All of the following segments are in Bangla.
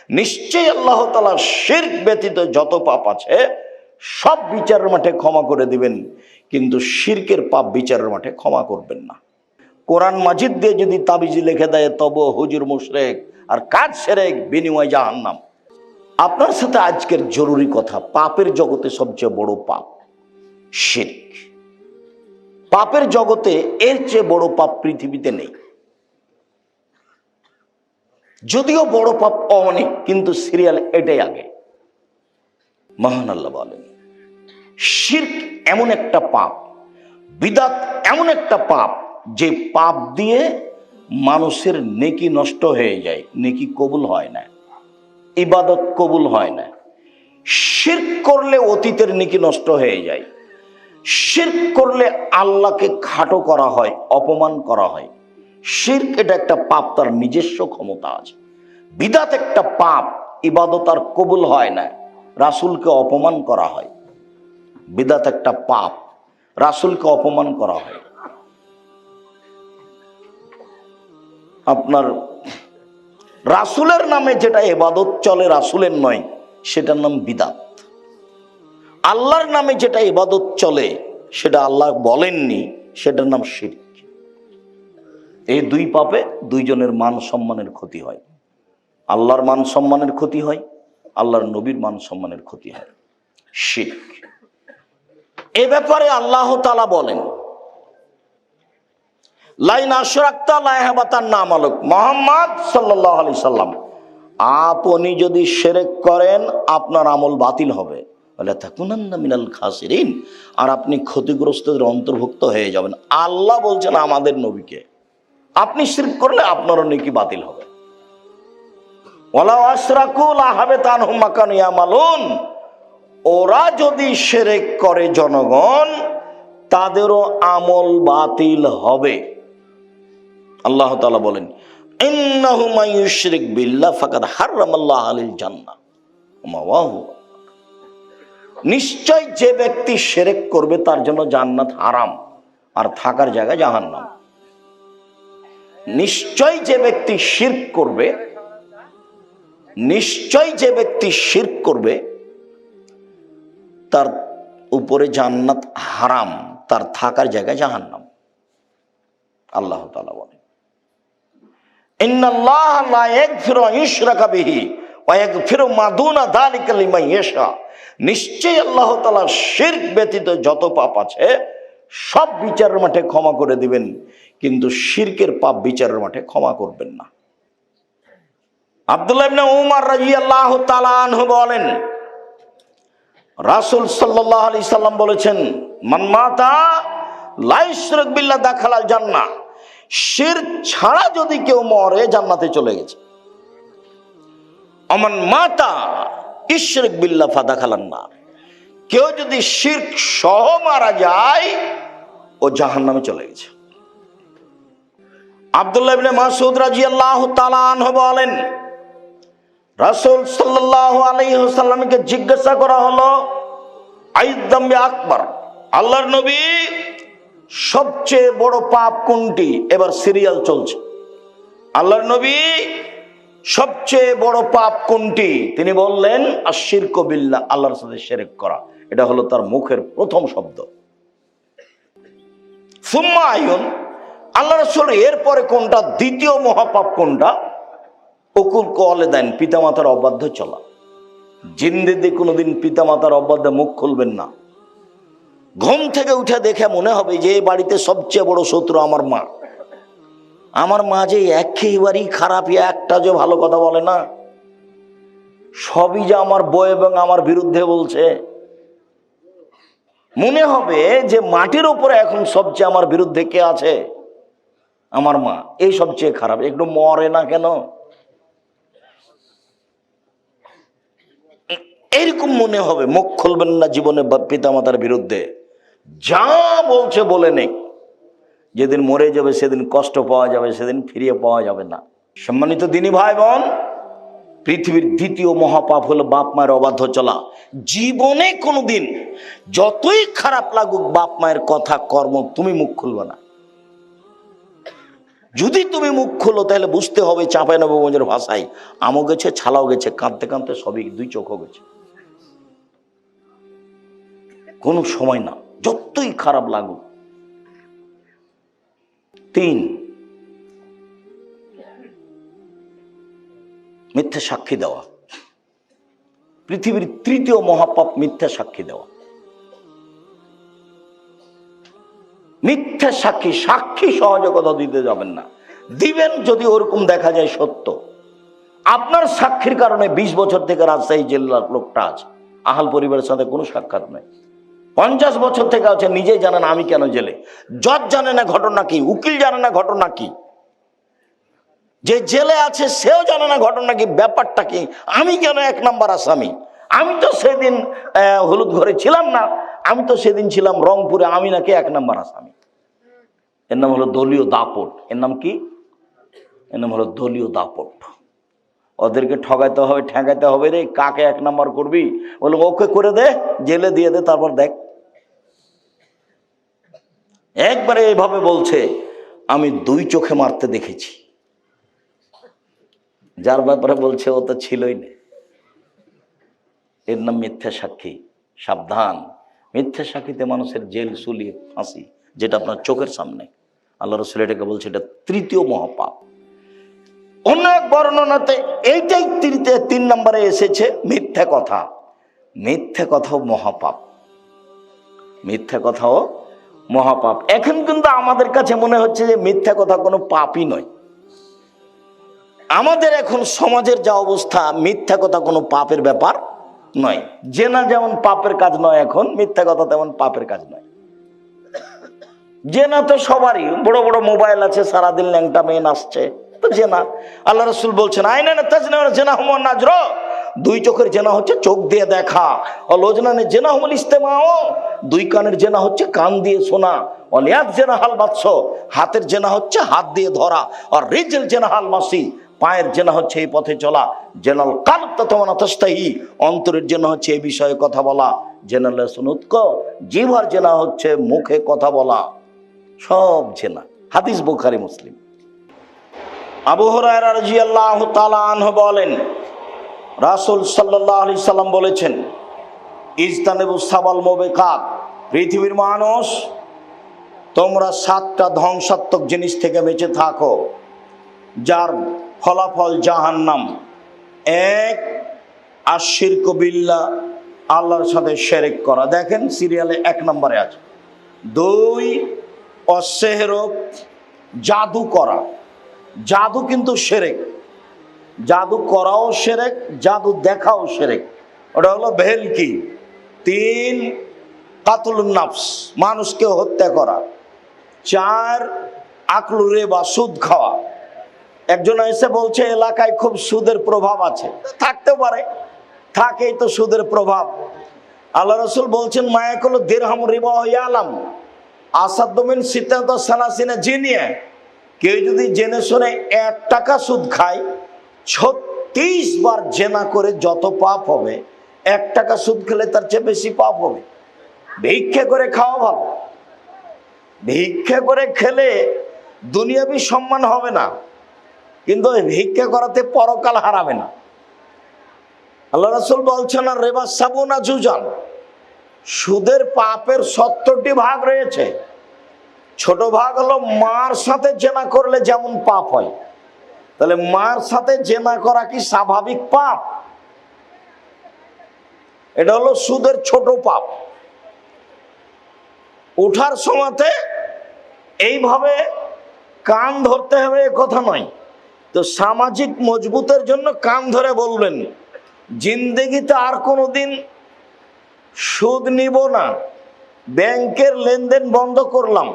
নিশ্চয়ই আল্লাহ তাআলা শিরক ব্যতীত যত পাপ আছে সব বিচারের মাঠে ক্ষমা করে দিবেন, কিন্তু শিরকের পাপ বিচারের মাঠে ক্ষমা করবেন না। কোরআন মাজিদ দিয়ে যদি তাবিজি লিখে দেয় তবে হুজুর মুশরিক, আর কাজ শিরক, বিনিময় জাহান্নাম। আপনার সাথে আজকের জরুরি কথা, পাপের জগতে সবচেয়ে বড় পাপ শিরক। পাপের জগতে এর চেয়ে বড় পাপ পৃথিবীতে নেই। যদিও বড় পাপ অনেক, কিন্তু সিরিয়াল এটাই আগে। মহান আল্লাহ বলেন, শিরক এমন একটা পাপ, বিদআত এমন একটা পাপ, যে পাপ দিয়ে মানুষের নেকি নষ্ট হয়ে যায়, নেকি কবুল হয় না, ইবাদত কবুল হয় না। শিরক করলে অতীতের নেকি নষ্ট হয়ে যায়। শিরক করলে আল্লাহকে খাটো করা হয়, অপমান করা হয়। শিরক এটা একটা পাপ, তার নিজস্ব ক্ষমতা আছে। বিদআত একটা পাপ, ইবাদত আর কবুল হয় না, রাসূলকে অপমান করা হয়। বিদআত একটা পাপ, রাসূলকে অপমান করা হয়। আপনার রাসূলের নামে যেটা ইবাদত চলে রাসূলের নয়, সেটার নাম বিদআত। আল্লাহর নামে যেটা ইবাদত চলে সেটা আল্লাহ বলেননি, সেটার নাম শিরক। এই দুই পাপে দুইজনের মান সম্মানের ক্ষতি হয়। আল্লাহর মান সম্মানের ক্ষতি হয়, আল্লাহর নবীর মান সম্মানের ক্ষতি হয়। শিরক এ ব্যাপারে আল্লাহ তাআলা বলেন, লাইন আশরাকতা লা ইয়াহবাতান্না আমালুক। মুহাম্মদ সাল্লাল্লাহু আলাইহি সাল্লাম, আপনি যদি শিরক করেন আপনার আমল বাতিল হবে, ওয়ালা তাকুনান্না মিনাল খাসিরিন, আর আপনি ক্ষতিগ্রস্তদের অন্তর্ভুক্ত হয়ে যাবেন। আল্লাহ বলছেন আমাদের নবীকে, আপনি শিরক করলে আপনারও নেকি বাতিল হবে। ওয়ালা আশরাকু লা হাবিতা আনহুম মা কানু ইয়ামালুন, ওরা যদি শিরক করে জনগণ, তাদেরও আমল বাতিল হবে। আল্লাহ তাআলা বলেন, ইন্নাহু মান ইউশরিক বিল্লাহ ফাকাদ হারামাল্লাহু আলাইহিল জান্নাহ ওয়া মাওয়াহু, নিশ্চয় যে ব্যক্তি শিরক করবে তার জন্য জান্নাত হারাম, আর থাকার জায়গা জাহান্নাম। নিশ্চয় যে ব্যক্তি শিরক করবে, নিশ্চয় যে ব্যক্তি শিরক করবে তার উপরে জান্নাত হারাম, তার থাকার জায়গা জাহান্নাম। আল্লাহ তাআলা বলেন, ইন্নাল্লাহা লা ইয়াগফিরু আন ইউশরাকা বিহি ওয়া ইয়াগফিরু মা দুনা যালিকা লিমান ইয়াশা, নিশ্চয়ই আল্লাহ তাআলা শিরক ব্যতীত যত পাপ আছে সব বিচারের মাঠে ক্ষমা করে দিবেন, কিন্তু শিরকের পাপ বিচারের মাঠে ক্ষমা করবেন না। আব্দুল্লাহ ইবনে উমর রাদিয়াল্লাহু তাআলা আনহু বলেন, রাসূল সাল্লাল্লাহু আলাইহি সাল্লাম বলেছেন, মান মাতা লা ইউশরিক বিল্লাহ দাখালাল জান্নাহ, শিরক ছাড়া যদি কেউ মরে জান্নাতে চলে গেছে। আমান মাতা ইশরিক বিল্লাহ ফাদাখালান নার, কেউ যদি শিরক সহ মারা যায় ও জাহান্নামে চলে গেছে। আব্দুল্লাহ ইবনে মাসউদ রাদিয়াল্লাহু তাআলা আনহু বলেন, রাসূল সাল্লাল্লাহু আলাইহি ওয়াসাল্লামকে জিজ্ঞাসা করা হলো, আইযামবি আকবার, আল্লাহর নবী সবচেয়ে বড় পাপ কোনটি? এবার সিরিয়াল চলছে। আল্লাহর নবী সবচেয়ে বড় পাপ কোনটি? তিনি বললেন, আশশিরকু বিল্লাহ, আল্লাহর সাথে শিরক করা। এটা হলো তার মুখের প্রথম শব্দ। সুম্মা আইয়ুন, আল্লাহ রাসূল এরপরে কোনটা? দ্বিতীয় মহাপাপ কোনটা? উকুল ওয়ালিদাইন, পিতামাতার অবাধ্য চলা। জিন্দেগিতে কোনোদিন পিতামাতার অবাধ্যে মুখ খুলবেন না। ঘুম থেকে উঠে দেখে মনে হবে যে এই বাড়িতে সবচেয়ে বড় শত্রু আমার মা। আমার মা যে একেবারেই খারাপ, একটা যে ভালো কথা বলে না, সবই যে আমার বউ এবং আমার বিরুদ্ধে বলছে। মনে হবে যে মাটির উপরে এখন সবচেয়ে আমার বিরুদ্ধে কে আছে? আমার মা, এই সবচেয়ে খারাপ। একটু মরে না কেন? এরকম মনে হবে। মুখ খুলবেন না জীবনে পিতামাতার বিরুদ্ধে, যা বলছে বলে নেই। যেদিন মরে যাবে সেদিন কষ্ট পাওয়া যাবে, সেদিন ফিরিয়ে পাওয়া যাবে না। সম্মানিত দিনী ভাই বোন, পৃথিবীর দ্বিতীয় মহাপাপ হলো বাপ মায়ের অবাধ্য চলা। জীবনে কোনোদিন যতই খারাপ লাগুক বাপ মায়ের কথা কর্ম তুমি মুখ খুলবে না। যদি তুমি মুখ খোলো তাহলে বুঝতে হবে চাঁপাইনবাবগঞ্জের ভাষায় আমও গেছে, ছালাও গেছে, কাঁদতে কাঁদতে সবই দুই চোখও গেছে। কোনো সময় না, যতই খারাপ লাগুক। 3, মিথ্যা সাক্ষী দেওয়া। পৃথিবীর 3য় মহাপাপ মিথ্যা সাক্ষী দেওয়া। মিথ্যা সাক্ষী, সাক্ষী সহজে কথা দিতে যাবেন না। দিবেন যদি ওরকম দেখা যায় সত্য। আপনার সাক্ষীর কারণে 20 বছর থেকে রাজশাহী জেলার লোকটা আছে, আহাল পরিবারের সাথে কোনো সাক্ষাৎ নাই। 50 বছর থেকে আছে, নিজেই জানে না আমি কেন জেলে। জজ জানে না ঘটনা কি, উকিল জানে না ঘটনা কি, যে জেলে আছে সেও জানে না ঘটনা কি, ব্যাপারটা কি, আমি কেন 1 নম্বর আসামি। আমি তো সেদিন হলুদ ঘরে ছিলাম না, আমি তো সেদিন ছিলাম রংপুরে, আমি নাকি 1 নম্বর আসামি। এর নাম হলো দলীয় দাপট। এর নাম কি? এর নাম হলো দলীয় দাপট। ওদেরকে ঠগাইতে হবে, ঠেকাইতে হবে রে, কাকে 1 নম্বর করবি, বলে ওকে করে দে, জেলে দিয়ে দে, তারপর দেখ। একবারে এইভাবে বলছে, আমি 2 চোখে মারতে দেখেছি। যার ব্যাপারে বলছে ও তো ছিলই না। এর নাম মিথ্যা সাক্ষী। সাবধান, মিথ্যা সাক্ষীতে মানুষের জেল, সুলি, ফাঁসি, যেটা আপনার চোখের সামনে। আল্লাহ রাসূল এটাকে বলছে এটা 3য় মহাপাপ। অনেক বর্ণনাতে এইটাই 3 নম্বরে এসেছে, মিথ্যা কথা। মিথ্যা কথাও মহাপাপ, মিথ্যা কথাও মহাপাপ। এখন কিন্তু আমাদের কাছে মনে হচ্ছে যে মিথ্যা কথা কোনো পাপই নয়। আমাদের এখন সমাজের যা অবস্থা, মিথ্যা কথা কোনো পাপের ব্যাপার নয়। জেনা যেমন পাপের কাজ নয়, এখন মিথ্যা কথা তেমন পাপের কাজ নয়। জেনা তো সবারই, বড় বড় মোবাইল আছে, সারাদিন ল্যাংটা মেয়ে নাচছে, তো জেনা। আল্লাহ রাসূল বলছেন আইনা না তাজনা জেনা হুমুন নাজর, 2 চোখের জেনা হচ্ছে চোখ দিয়ে দেখা। অলোজনানে জেনা হুমুল ইস্তেমাও, 2 কানের জেনা হচ্ছে কান দিয়ে শোনা। অলিয়াত জেনা হাল বাতস, হাতের জেনা হচ্ছে হাত দিয়ে ধরা। আর রিজল জেনা হাল মাসি, পায়ের জেনা হচ্ছে এই পথে চলা। জেনাল কালব তাতওয়ানা তাস্তাহি, অন্তরের জেনা হচ্ছে এই বিষয়ে কথা বলা। জেনাল সুনুতক, জিহ্বার জেনা হচ্ছে মুখে কথা বলা। সব জেনা। হাদিস বুখারী মুসলিম। আবু হুরায়রা রাদিয়াল্লাহু তাআলা আনহু বলেন, রাসূল সাল্লাল্লাহু আলাইহি সাল্লাম বলেছেন, ইজতানিবু সাবাল মুবিকাত, পৃথিবীর মানুষ তোমরা 7টা ধ্বংসাত্মক জিনিস থেকে বেঁচে থাকো, যার ফলাফল জাহান্নাম। 1, আশিরকু বিল্লাহ, আল্লাহর সাথে শিরক করা। দেখেন সিরিয়ালে 1 নম্বরে আছে। 2, অসেহর, জাদু করা। জাদু কিন্তু শিরক, জাদু করাও শিরক, জাদু দেখাও শিরক, ওটা হলো ভেলকি। 3, কাতলুন নাফস, মানুষকে হত্যা করা। 4, আকলু রিবা, সুদ খাওয়া। একজন এসে বলছে এলাকায় খুব সুদের প্রভাব আছে, থাকতে পারে, থাকেই তো সুদের প্রভাব। আল্লাহ রাসূল বলছেন মায়াকুলু দিরহাম রিবা ইয়ালাম আসাদ্দু মিন সিত্তাতি সালাসিনা জিনিয়া, কেউ যদি জেনে শুনে 1 টাকা সুদ খায়, 36 বার জেনা করে যত পাপ হবে, 1 টাকা সুদ খেলে তার চেয়ে বেশি পাপ হবে। ভিক্ষা করে খাওয়া ভালো, ভিক্ষা করে খেলে দুনিয়াবি সম্মান হবে না, কিন্তু ভিক্ষা করাতে পরকাল হারাবে না। আল্লাহ রাসূল বলছেন আর রিবা সাবুনা জুজান, সুদের পাপের 70টি ভাগ রয়েছে। ছোট ভাগ হলো মার সাথে জেনা করলে যেমন পাপ হয়, তাহলে মার সাথে জেনা করা কি স্বাভাবিক পাপ? এটা হলো সুদের ছোট পাপ। উঠার সময়তে এইভাবে কান ধরতে হবে এ কথা নয়, তো সামাজিক মজবুতের জন্য কান ধরে বলবেন জিন্দেগিতে আর কোনোদিন সুদ নিব না, ব্যাংকের লেনদেন বন্ধ করলাম,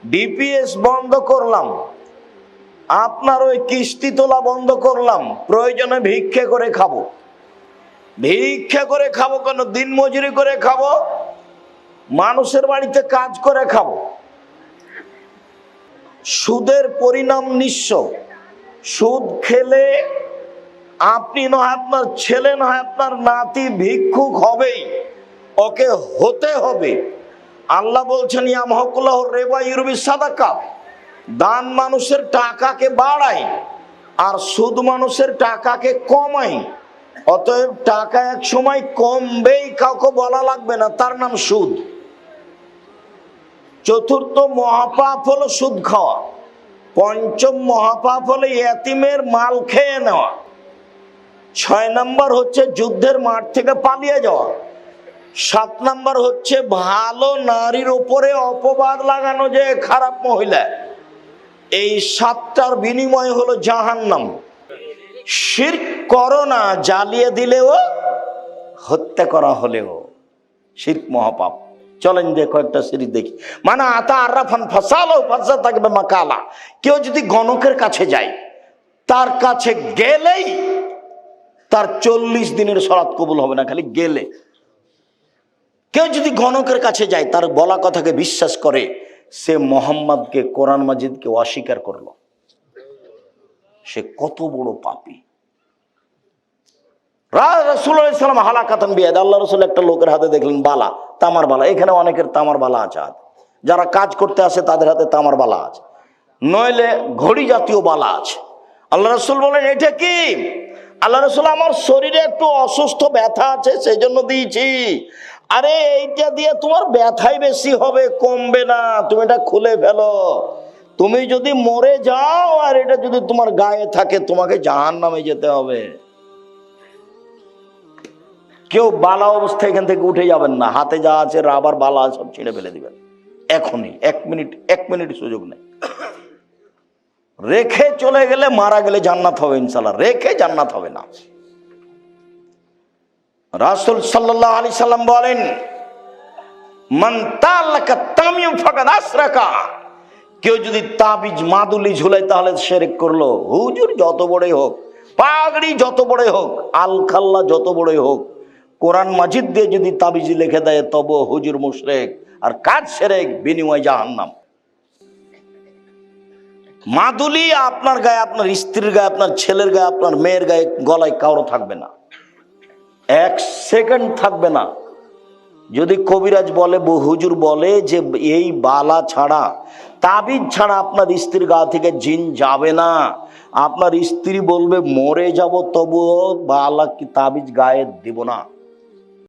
ডিপিএস বন্ধ করলাম, আপনার ওই কিস্তি তোলা বন্ধ করলাম, প্রয়োজনে ভিক্ষা করে খাবো। ভিক্ষা করে খাবো কেন? দিন মজুরি করে খাবো, মানুষের বাড়িতে কাজ করে খাবো। সুদের পরিণাম নিঃস্ব। সুদ খেলে আপনি নয়, আপনার ছেলে নয়, আপনার নাতি ভিক্ষুক হবেই, ওকে হতে হবে। আল্লাহ বলছেন ইয়ামহাকুল্লাহু রিবা ইউরবি সাদাকা, দান মানুষের টাকাকে বাড়ায় আর সুদ মানুষের টাকাকে কমায়। অতএব টাকা এক সময় কমবেই, কাউকে বলা লাগবে না, তার নাম সুদ। চতুর্থ মহাপাপ হলো সুদ খাওয়া। পঞ্চম মহাপাপ হলো এতিমের মাল খেয়ে নেওয়া। 6 নম্বর হচ্ছে যুদ্ধের মাঠ থেকে পালিয়ে যাওয়া। 7 নম্বর হচ্ছে ভালো নারীর উপরে অপবাদ লাগানো, যে খারাপ মহিলা। এই 7টার বিনিময় হলো জাহান্নাম। শিরক করো না, জ্বালিয়ে দিলেও, হত্যা করা হলেও শিরক মহাপাপ। চলেন যে কয়েকটা সিরিজ দেখি। মানে আতা আরাফান ফাসালো ফাসা থাকবে মাকালা। কেউ যদি গণকের কাছে যায়, তার কাছে গেলেই তার 40 দিনের সলাত কবুল হবে না, খালি গেলে। কেউ যদি গণকের কাছে যায়, তার বলা কথাকে বিশ্বাস করে, সে মোহাম্মদকে, কোরআন মাজিদকে অস্বীকার করলো। সে কত বড় পাপী। রাসূলুল্লাহ সাল্লাল্লাহু হালাকাতান বিয়াদ, আল্লাহ রাসূল একটা লোকের হাতে দেখলেন বালা, তামার বালা। এখানে অনেকের তামার বালা আছে, যারা কাজ করতে আসে তাদের হাতে তামার বালা আছে, নইলে ঘড়ি জাতীয় বালা আছে। আল্লাহ রাসূল বলেন, এটা কি? আল্লাহ রাসূল, আমার শরীরে একটু অসুস্থ ব্যথা আছে, সেই জন্য দিয়েছি। আরে এইটা দিয়ে তোমার ব্যথাই বেশি হবে, কমবে না, তুমি এটা খুলে ফেলো। তুমি যদি মরে যাও আর এটা যদি তোমার গায়ে থাকে, তোমাকে জাহান্নামে যেতে হবে। কেউ বালা অবস্থায় এখান থেকে উঠে যাবেন না, হাতে যা আছে রাবার বালা সব ছিঁড়ে ফেলে দিবেন এখনই। 1 মিনিট সুযোগ নেই। রেখে চলে গেলে, মারা গেলে জান্নাত হবে ইনশাআল্লাহ, রেখে জান্নাত হবে না। রাসূল সাল্লাল্লাহু আলাইহি সাল্লাম বলেন, মান তালাকা তামিম ফাকাদ আশরাকা। কেউ যদি তাবিজ মাদুলি ঝুলাই, তাহলে শিরক করলো। হুজুর যত বড়ই হোক, পাগড়ি যত বড়ই হোক, আলখাল্লা যত বড়ই হোক, কোরআন মাজিদ দিয়ে যদি তাবিজ লিখে দেয়, তবে হুজুর মুশরিক, আর কাজ শিরক, বিনিময় জাহান্নাম। মাদুলি আপনার গায়ে, আপনার স্ত্রীর গায়ে, আপনার ছেলের গায়ে, আপনার মেয়ের গায়ে, গলায় কারো থাকবে না, 1 সেকেন্ড থাকবে না। যদি কবিরাজ বলে, হুজুর বলে যে এই বালা ছাড়া, তাবিজ ছাড়া আপনার স্ত্রীর গা থেকে জিন যাবে না, আপনার স্ত্রী বলবে মরে যাব, তবুও বালা কি তাবিজ গায়ে দিব না।